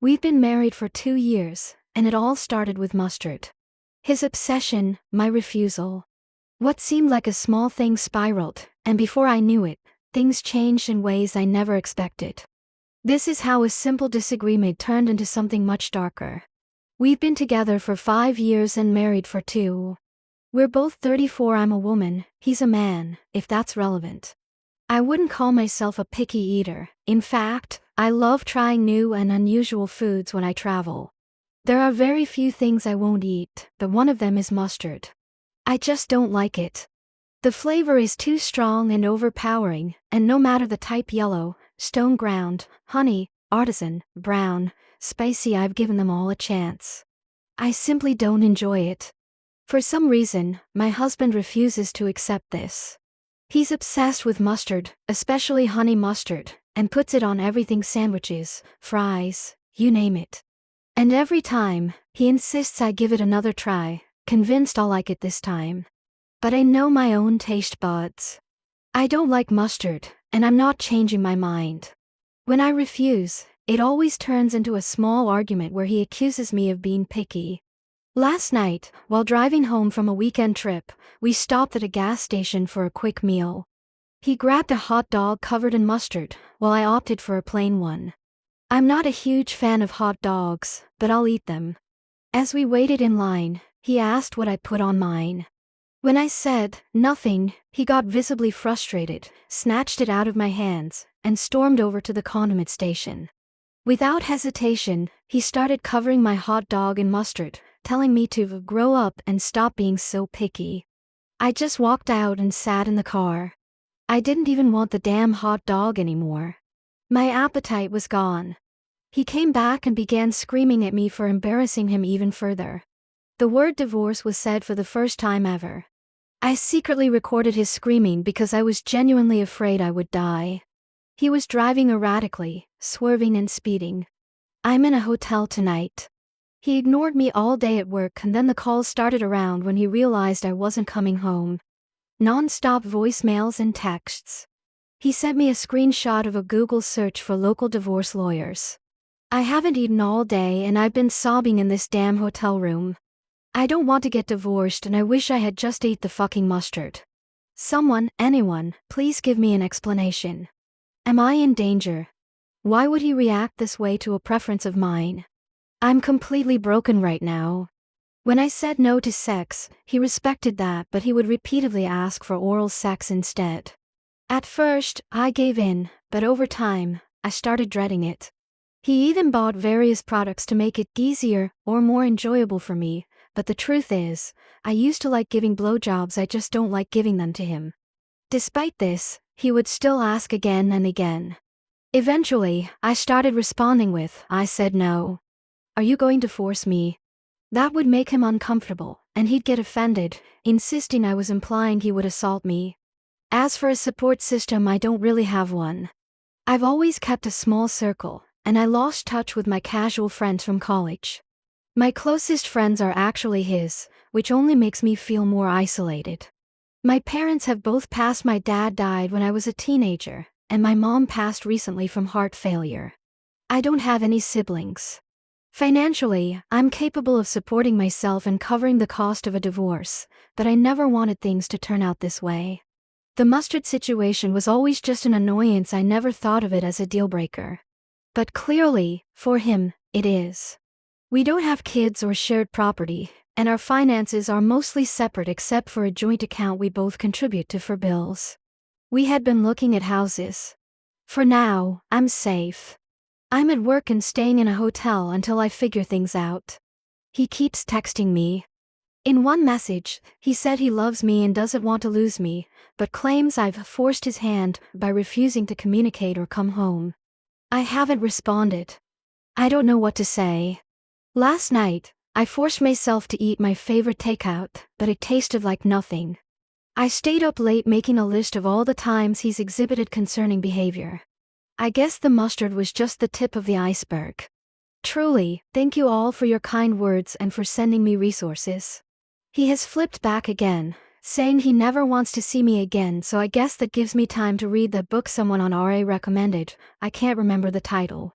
We've been married for 2 years, and it all started with mustard. His obsession, my refusal. What seemed like a small thing spiraled, and before I knew it, things changed in ways I never expected. This is how a simple disagreement turned into something much darker. We've been together for 5 years and married for 2. We're both 34. I'm a woman, he's a man, if that's relevant. I wouldn't call myself a picky eater. In fact, I love trying new and unusual foods when I travel. There are very few things I won't eat, but one of them is mustard. I just don't like it. The flavor is too strong and overpowering, and no matter the type, yellow, stone ground, honey, artisan, brown, spicy, I've given them all a chance. I simply don't enjoy it. For some reason, my husband refuses to accept this. He's obsessed with mustard, especially honey mustard, and puts it on everything: sandwiches, fries, you name it. And every time, he insists I give it another try, convinced I'll like it this time. But I know my own taste buds. I don't like mustard, and I'm not changing my mind. When I refuse, it always turns into a small argument where he accuses me of being picky. Last night, while driving home from a weekend trip, we stopped at a gas station for a quick meal. He grabbed a hot dog covered in mustard, while I opted for a plain one. I'm not a huge fan of hot dogs, but I'll eat them. As we waited in line, he asked what I put on mine. When I said, nothing, he got visibly frustrated, snatched it out of my hands, and stormed over to the condiment station. Without hesitation, he started covering my hot dog in mustard, telling me to grow up and stop being so picky. I just walked out and sat in the car. I didn't even want the damn hot dog anymore. My appetite was gone. He came back and began screaming at me for embarrassing him even further. The word divorce was said for the first time ever. I secretly recorded his screaming because I was genuinely afraid I would die. He was driving erratically, swerving and speeding. I'm in a hotel tonight. He ignored me all day at work, and then the calls started around when he realized I wasn't coming home. Non-stop voicemails and texts. He sent me a screenshot of a Google search for local divorce lawyers. I haven't eaten all day and I've been sobbing in this damn hotel room. I don't want to get divorced and I wish I had just ate the fucking mustard. Someone, anyone, please give me an explanation. Am I in danger? Why would he react this way to a preference of mine? I'm completely broken right now. When I said no to sex, he respected that, but he would repeatedly ask for oral sex instead. At first, I gave in, but over time, I started dreading it. He even bought various products to make it easier or more enjoyable for me, but the truth is, I used to like giving blowjobs, I just don't like giving them to him. Despite this, he would still ask again and again. Eventually, I started responding with, I said no. Are you going to force me? That would make him uncomfortable, and he'd get offended, insisting I was implying he would assault me. As for a support system, I don't really have one. I've always kept a small circle, and I lost touch with my casual friends from college. My closest friends are actually his, which only makes me feel more isolated. My parents have both passed. My dad died when I was a teenager, and my mom passed recently from heart failure. I don't have any siblings. Financially, I'm capable of supporting myself and covering the cost of a divorce, but I never wanted things to turn out this way. The mustard situation was always just an annoyance. I never thought of it as a deal breaker. But clearly, for him, it is. We don't have kids or shared property, and our finances are mostly separate except for a joint account we both contribute to for bills. We had been looking at houses. For now, I'm safe. I'm at work and staying in a hotel until I figure things out. He keeps texting me. In one message, he said he loves me and doesn't want to lose me, but claims I've forced his hand by refusing to communicate or come home. I haven't responded. I don't know what to say. Last night, I forced myself to eat my favorite takeout, but it tasted like nothing. I stayed up late making a list of all the times he's exhibited concerning behavior. I guess the mustard was just the tip of the iceberg. Truly, thank you all for your kind words and for sending me resources. He has flipped back again, saying he never wants to see me again, so I guess that gives me time to read the book someone on RA recommended. I can't remember the title.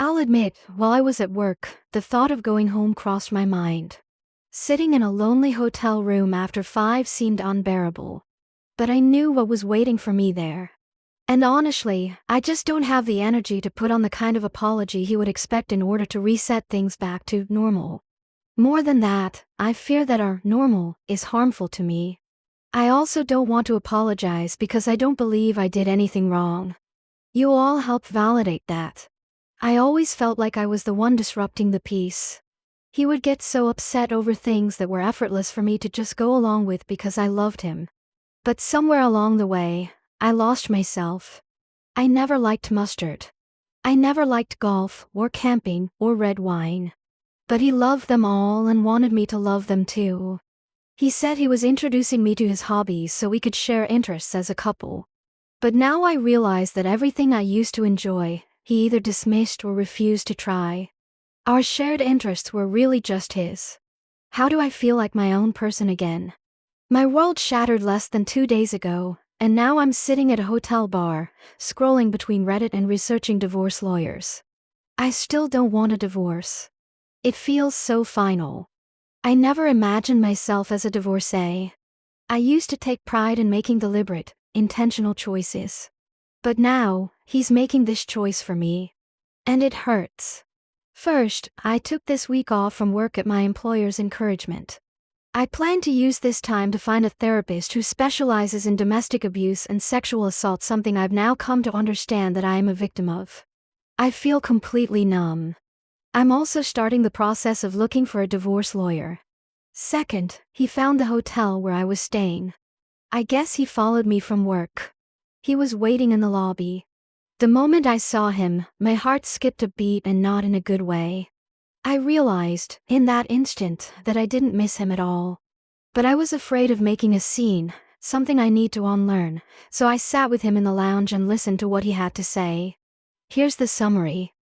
I'll admit, while I was at work, the thought of going home crossed my mind. Sitting in a lonely hotel room after 5 seemed unbearable. But I knew what was waiting for me there. And honestly, I just don't have the energy to put on the kind of apology he would expect in order to reset things back to normal. More than that, I fear that our normal is harmful to me. I also don't want to apologize because I don't believe I did anything wrong. You all help validate that. I always felt like I was the one disrupting the peace. He would get so upset over things that were effortless for me to just go along with because I loved him. But somewhere along the way, I lost myself. I never liked mustard. I never liked golf, or camping, or red wine. But he loved them all and wanted me to love them too. He said he was introducing me to his hobbies so we could share interests as a couple. But now I realize that everything I used to enjoy, he either dismissed or refused to try. Our shared interests were really just his. How do I feel like my own person again? My world shattered less than 2 days ago, and now I'm sitting at a hotel bar, scrolling between Reddit and researching divorce lawyers. I still don't want a divorce. It feels so final. I never imagined myself as a divorcee. I used to take pride in making deliberate, intentional choices. But now, he's making this choice for me. And it hurts. First, I took this week off from work at my employer's encouragement. I plan to use this time to find a therapist who specializes in domestic abuse and sexual assault, something I've now come to understand that I am a victim of. I feel completely numb. I'm also starting the process of looking for a divorce lawyer. Second, he found the hotel where I was staying. I guess he followed me from work. He was waiting in the lobby. The moment I saw him, my heart skipped a beat, and not in a good way. I realized, in that instant, that I didn't miss him at all. But I was afraid of making a scene, something I need to unlearn, so I sat with him in the lounge and listened to what he had to say. Here's the summary.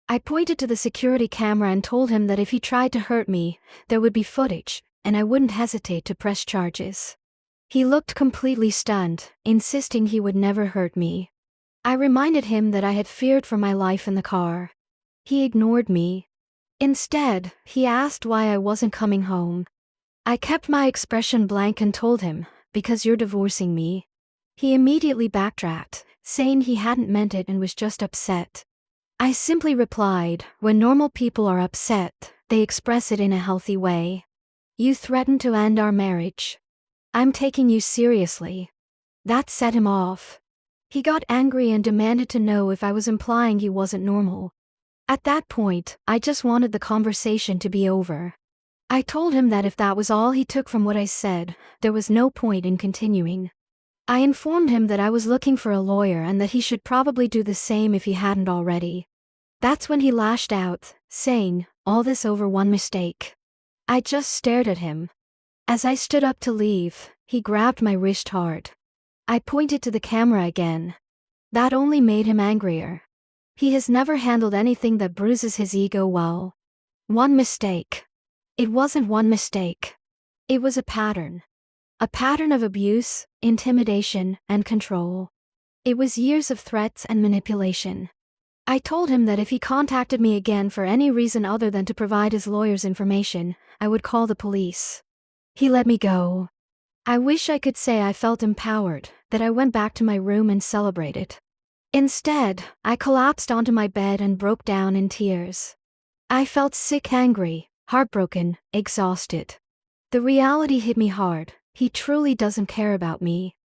I pointed to the security camera and told him that if he tried to hurt me, there would be footage, and I wouldn't hesitate to press charges. He looked completely stunned, insisting he would never hurt me. I reminded him that I had feared for my life in the car. He ignored me. Instead, he asked why I wasn't coming home. I kept my expression blank and told him, because you're divorcing me. He immediately backtracked, saying he hadn't meant it and was just upset. I simply replied, when normal people are upset, they express it in a healthy way. You threatened to end our marriage. I'm taking you seriously. That set him off. He got angry and demanded to know if I was implying he wasn't normal. At that point, I just wanted the conversation to be over. I told him that if that was all he took from what I said, there was no point in continuing. I informed him that I was looking for a lawyer and that he should probably do the same if he hadn't already. That's when he lashed out, saying, all this over one mistake. I just stared at him. As I stood up to leave, he grabbed my wrist hard. I pointed to the camera again. That only made him angrier. He has never handled anything that bruises his ego well. One mistake. It wasn't one mistake. It was a pattern. A pattern of abuse, intimidation, and control. It was years of threats and manipulation. I told him that if he contacted me again for any reason other than to provide his lawyer's information, I would call the police. He let me go. I wish I could say I felt empowered, that I went back to my room and celebrated. Instead, I collapsed onto my bed and broke down in tears. I felt sick, angry, heartbroken, exhausted. The reality hit me hard. He truly doesn't care about me.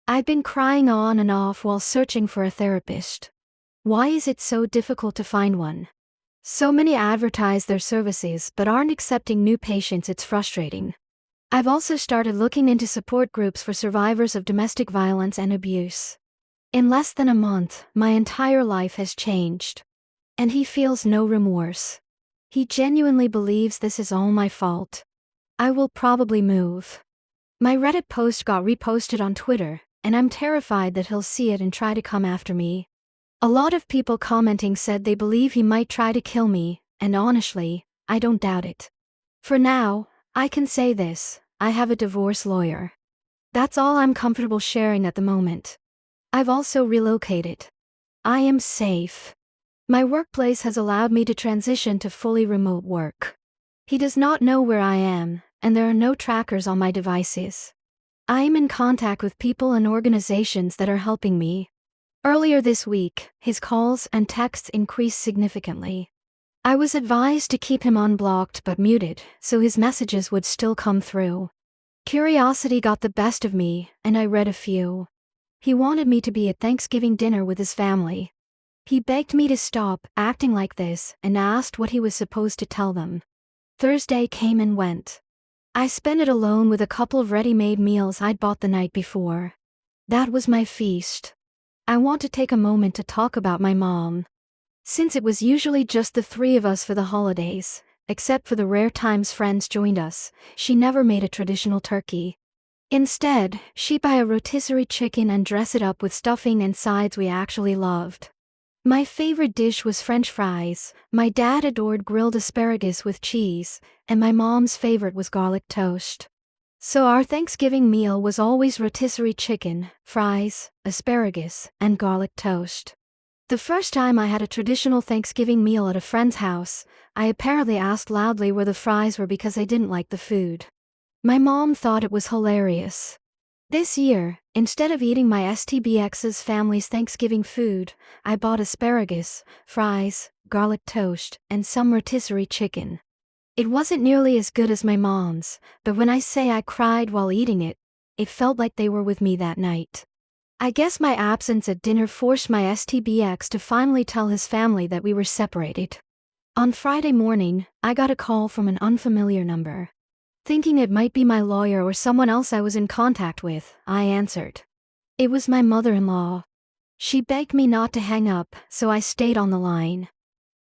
I've been crying on and off while searching for a therapist. Why is it so difficult to find one? So many advertise their services but aren't accepting new patients. It's frustrating. I've also started looking into support groups for survivors of domestic violence and abuse. In less than a month, my entire life has changed. And he feels no remorse. He genuinely believes this is all my fault. I will probably move. My Reddit post got reposted on Twitter, and I'm terrified that he'll see it and try to come after me. A lot of people commenting said they believe he might try to kill me, and honestly, I don't doubt it. For now, I can say this, I have a divorce lawyer. That's all I'm comfortable sharing at the moment. I've also relocated. I am safe. My workplace has allowed me to transition to fully remote work. He does not know where I am, and there are no trackers on my devices. I am in contact with people and organizations that are helping me. Earlier this week, his calls and texts increased significantly. I was advised to keep him unblocked but muted, so his messages would still come through. Curiosity got the best of me, and I read a few. He wanted me to be at Thanksgiving dinner with his family. He begged me to stop acting like this and asked what he was supposed to tell them. Thursday came and went. I spent it alone with a couple of ready-made meals I'd bought the night before. That was my feast. I want to take a moment to talk about my mom. Since it was usually just the three of us for the holidays, except for the rare times friends joined us, she never made a traditional turkey. Instead, she'd buy a rotisserie chicken and dress it up with stuffing and sides we actually loved. My favorite dish was French fries, my dad adored grilled asparagus with cheese, and my mom's favorite was garlic toast. So our Thanksgiving meal was always rotisserie chicken, fries, asparagus, and garlic toast. The first time I had a traditional Thanksgiving meal at a friend's house, I apparently asked loudly where the fries were because I didn't like the food. My mom thought it was hilarious. This year, instead of eating my STBX's family's Thanksgiving food, I bought asparagus, fries, garlic toast, and some rotisserie chicken. It wasn't nearly as good as my mom's, but when I say I cried while eating it, it felt like they were with me that night. I guess my absence at dinner forced my STBX to finally tell his family that we were separated. On Friday morning, I got a call from an unfamiliar number. Thinking it might be my lawyer or someone else I was in contact with, I answered. It was my mother-in-law. She begged me not to hang up, so I stayed on the line.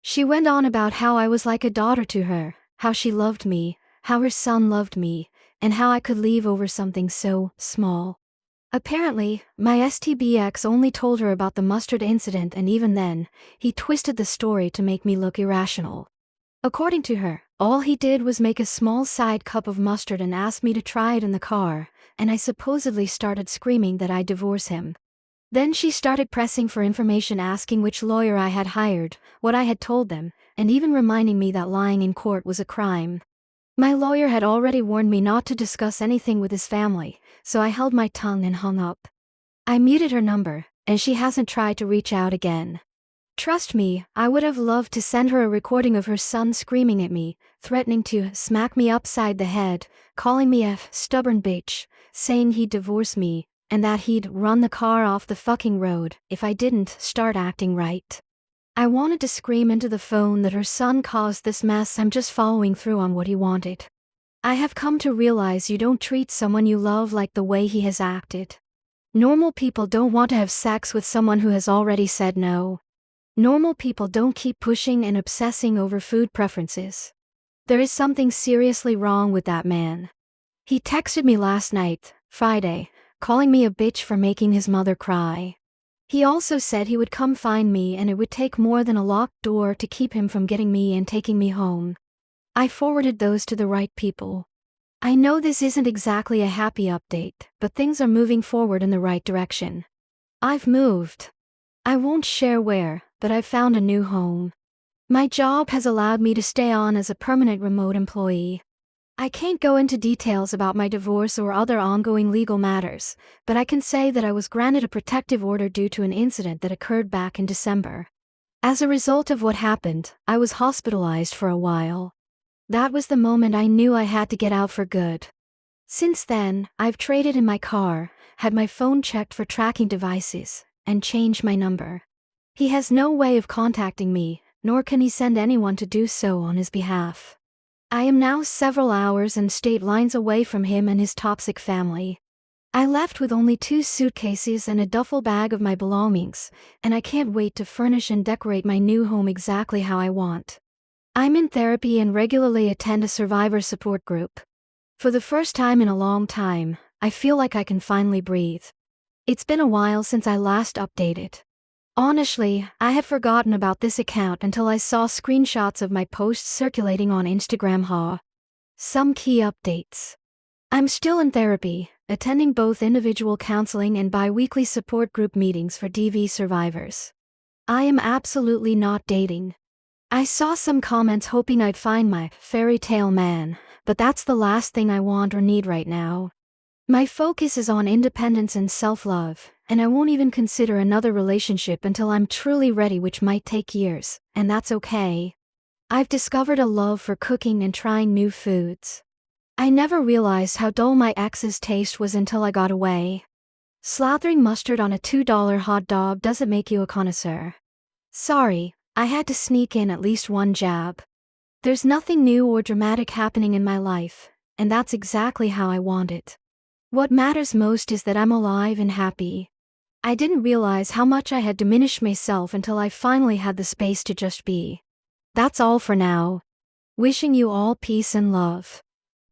She went on about how I was like a daughter to her, how she loved me, how her son loved me, and how I could leave over something so small. Apparently, my STBX only told her about the mustard incident, and even then, he twisted the story to make me look irrational. According to her, all he did was make a small side cup of mustard and asked me to try it in the car, and I supposedly started screaming that I'd divorce him. Then she started pressing for information, asking which lawyer I had hired, what I had told them, and even reminding me that lying in court was a crime. My lawyer had already warned me not to discuss anything with his family, so I held my tongue and hung up. I muted her number, and she hasn't tried to reach out again. Trust me, I would have loved to send her a recording of her son screaming at me, threatening to smack me upside the head, calling me a stubborn bitch, saying he'd divorce me, and that he'd run the car off the fucking road if I didn't start acting right. I wanted to scream into the phone that her son caused this mess. I'm just following through on what he wanted. I have come to realize you don't treat someone you love like the way he has acted. Normal people don't want to have sex with someone who has already said no. Normal people don't keep pushing and obsessing over food preferences. There is something seriously wrong with that man. He texted me last night, Friday, calling me a bitch for making his mother cry. He also said he would come find me and it would take more than a locked door to keep him from getting me and taking me home. I forwarded those to the right people. I know this isn't exactly a happy update, but things are moving forward in the right direction. I've moved. I won't share where, but I've found a new home. My job has allowed me to stay on as a permanent remote employee. I can't go into details about my divorce or other ongoing legal matters, but I can say that I was granted a protective order due to an incident that occurred back in December. As a result of what happened, I was hospitalized for a while. That was the moment I knew I had to get out for good. Since then, I've traded in my car, had my phone checked for tracking devices, and changed my number. He has no way of contacting me, nor can he send anyone to do so on his behalf. I am now several hours and state lines away from him and his toxic family. I left with only 2 suitcases and a duffel bag of my belongings, and I can't wait to furnish and decorate my new home exactly how I want. I'm in therapy and regularly attend a survivor support group. For the first time in a long time, I feel like I can finally breathe. It's been a while since I last updated. Honestly, I had forgotten about this account until I saw screenshots of my posts circulating on Instagram. Some key updates. I'm still in therapy, attending both individual counseling and bi-weekly support group meetings for DV survivors. I am absolutely not dating. I saw some comments hoping I'd find my fairy tale man, but that's the last thing I want or need right now. My focus is on independence and self-love, and I won't even consider another relationship until I'm truly ready, which might take years, and that's okay. I've discovered a love for cooking and trying new foods. I never realized how dull my ex's taste was until I got away. Slathering mustard on a $2 hot dog doesn't make you a connoisseur. Sorry, I had to sneak in at least one jab. There's nothing new or dramatic happening in my life, and that's exactly how I want it. What matters most is that I'm alive and happy. I didn't realize how much I had diminished myself until I finally had the space to just be. That's all for now. Wishing you all peace and love.